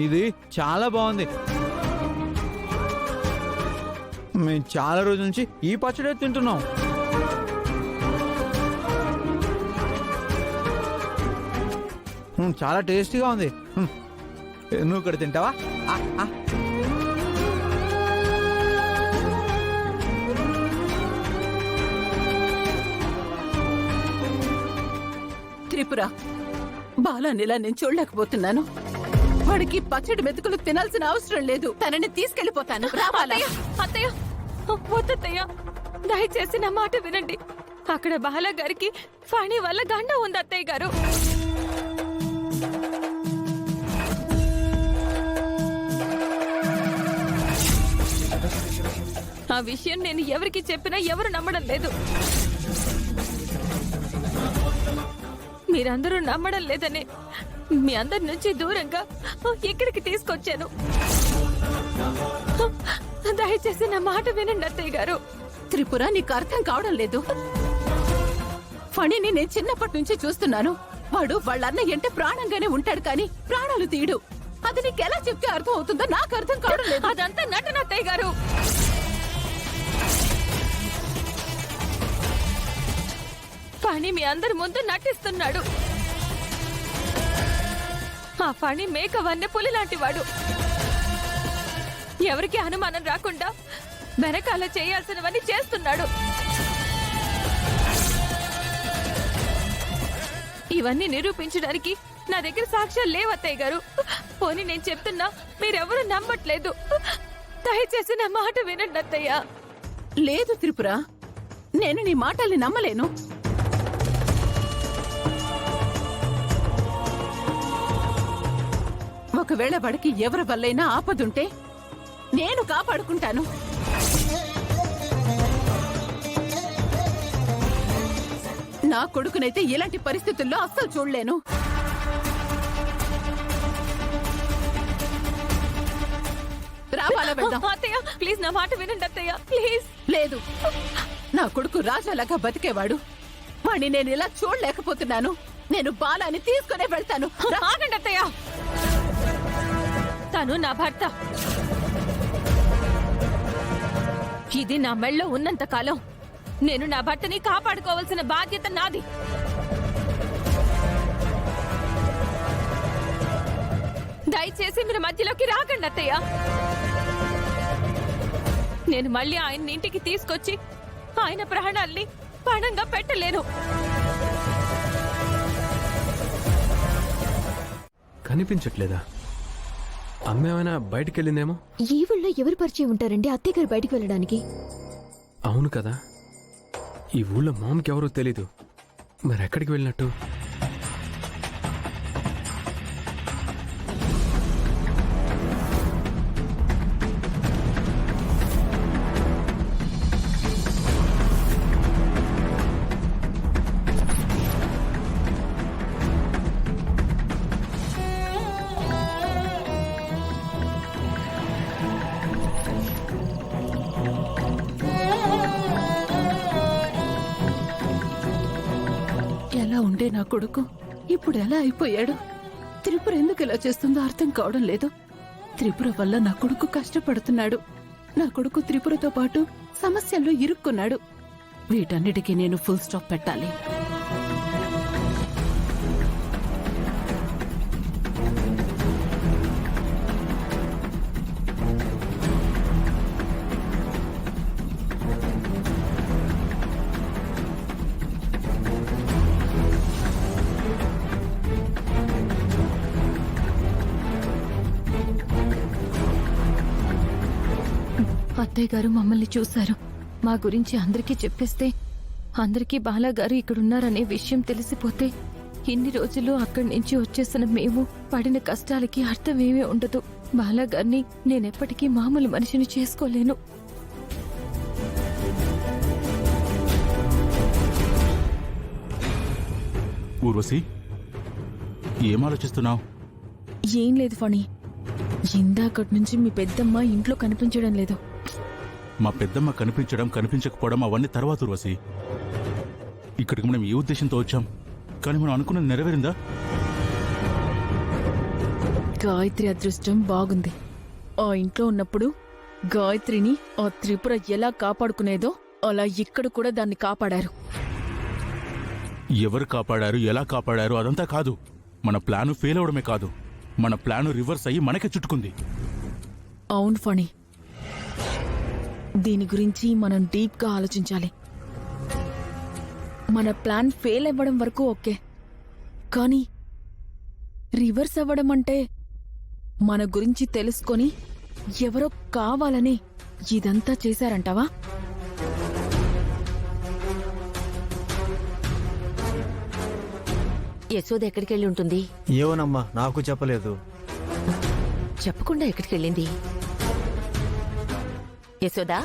ఇది చాలా బాగుంది. మేము చాలా రోజుల నుంచి ఈ పచ్చడే తింటున్నాం. చాలా టేస్టీగా ఉంది. నువ్వు ఇక్కడ తింటావా? త్రిపుర, బాలానిలా నేను చూడలేకపోతున్నాను. వాడికి పచ్చడి మెతుకులు తినాల్సిన అవసరం లేదు. తనని తీసుకెళ్లిపోతాను. అత్తయ్య, వద్దత్తయ్య, దయచేసి నా మాట వినండి. అక్కడ బాలా గారికి ఫణి వల్ల గండ ఉంది అత్తయ్య గారు. ఆ విషయం నేను ఎవరికి చెప్పినా ఎవరు నమ్మడం లేదు. మీరందరూ నమ్మడం లేదని మీ అందరి నుంచి దూరంగా ఇక్కడికి తీసుకొచ్చాను. దయచేసి నా మాట వినండి అత్తయ్య గారు. త్రిపుర, నీకు అర్థం కావడం లేదు. ఫణిని నేను చిన్నప్పటి నుంచి చూస్తున్నాను. వాడు వాళ్ళన్న ఎంటే ప్రాణంగానే ఉంటాడు, కానీ ప్రాణాలు తీయడు. అది నీకెలా చెప్తే అర్థం అవుతుందో నాకు అర్థం కావడం లేదు. అదంతా నటన అత్తయ్య గారు. ఫణి మీ అందరి ముందు నటిస్తున్నాడు. ఆ ఫణి మేక వన్నె పులి లాంటి వాడు. ఎవరికి అనుమానం రాకుండా వెనకాల చేయాల్సినవన్నీ చేస్తున్నాడు. ఇవన్నీ నిరూపించడానికి నా దగ్గర సాక్ష్యాలు లేవత్తయ్య గారు. పోనీ నేను చెప్తున్నా మీరెవరూ నమ్మట్లేదు. దయచేసి నా మాట వినండి అత్తయ్య. లేదు త్రిపుర, నేను నీ మాటల్ని నమ్మలేను. ఒకవేళ వాడికి ఎవరి వల్లైనా ఆపదుంటే నేను కాపాడుకుంటాను. నా కొడుకునైతే ఇలాంటి పరిస్థితుల్లో అస్సలు చూడలేను. రావాలా వెళ్దాం? అత్తయ్య ప్లీజ్, నా మాట వినండి అత్తయ్య ప్లీజ్. లేదు, నా కొడుకు రాజాలాగా బతికేవాడు. వాణ్ణి నేను ఇలా చూడలేకపోతున్నాను. నేను బాలాని తీసుకునే వెళ్తాను. ఆగండి అత్తయ్య. తను నా భర్త. ఇది నా మెళ్ళో ఉన్నంత కాలం నేను నా భర్తని కాపాడుకోవాల్సిన బాధ్యత నాది. దయచేసి మీరు మధ్యలోకి రాకండి అత్తయ్య. నేను మళ్ళీ ఆయన్ని ఇంటికి తీసుకొచ్చి ఆయన ప్రాణాల్ని పణంగా పెట్టలేను. కనిపించట్లేదా? అమ్మేమైనా బయటికి వెళ్ళిందేమో. ఈ ఊళ్ళో ఎవరు పరిచయం ఉంటారండి అత్తయ్య గారు బయటికి వెళ్ళడానికి? అవును కదా, ఈ ఊళ్ళో మామకి ఎవరో తెలీదు. మరి ఎక్కడికి వెళ్ళినట్టు? ఎలా ఉండే నా కొడుకు ఇప్పుడు ఎలా అయిపోయాడు? త్రిపుర ఎందుకు ఇలా చేస్తుందో అర్థం కావడం లేదు. త్రిపుర వల్ల నా కొడుకు కష్టపడుతున్నాడు. నా కొడుకు త్రిపురతో పాటు సమస్యల్లో ఇరుక్కున్నాడు. వీటన్నిటికీ నేను ఫుల్ స్టాప్ పెట్టాలి. అత్తయ్య గారు మమ్మల్ని చూశారు. మా గురించి అందరికీ చెప్పేస్తే, అందరికీ బాలాగారు ఇక్కడున్నారనే విషయం తెలిసిపోతే ఇన్ని రోజులు అక్కడి నుంచి వచ్చేసిన మేము పడిన కష్టాలకి అర్థమేమీ ఉండదు. బాలాగారిని నేనెప్పటికీ మామూలు మనిషిని చేసుకోలేను. ఊర్వశి, ఏం ఆలోచిస్తున్నావు? ఏం లేదు ఫణి, ఇందాకటి నుంచి మీ పెద్దమ్మ ఇంట్లో కనిపించడం లేదు. మా పెద్దమ్మ కనిపించడం కనిపించకపోవడం అవన్నీ తర్వాత ఊర్వశి. ఇక్కడికి మనం ఏ ఉద్దేశంతో వచ్చాం, కానీ మనం అనుకున్నది నెరవేరిందా? గాయత్రి అదృష్టం బాగుంది. ఆ ఇంట్లో ఉన్నప్పుడు గాయత్రిని ఆ త్రిపుర ఎలా కాపాడుకునేదో అలా ఇక్కడ కూడా దాన్ని కాపాడారు. ఎవరు కాపాడారు, ఎలా కాపాడారు అదంతా కాదు. మన ప్లాను ఫెయిల్ అవడమే కాదు, మన ప్లాను రివర్స్ అయ్యి మనకే చుట్టుకుంది. అవును ఫణి, దీని గురించి మనం డీప్గా ఆలోచించాలి. మన ప్లాన్ ఫెయిల్ అవ్వడం వరకు ఓకే, కానీ రివర్స్ అవ్వడం అంటే మన గురించి తెలుసుకొని ఎవరో కావాలని ఇదంతా చేశారంటావా? యశోద ఎక్కడికెళ్ళి ఉంటుంది? ఏవోనమ్మా, నాకు చెప్పలేదు. చెప్పకుండా ఎక్కడికెళ్ళింది? యశోదా,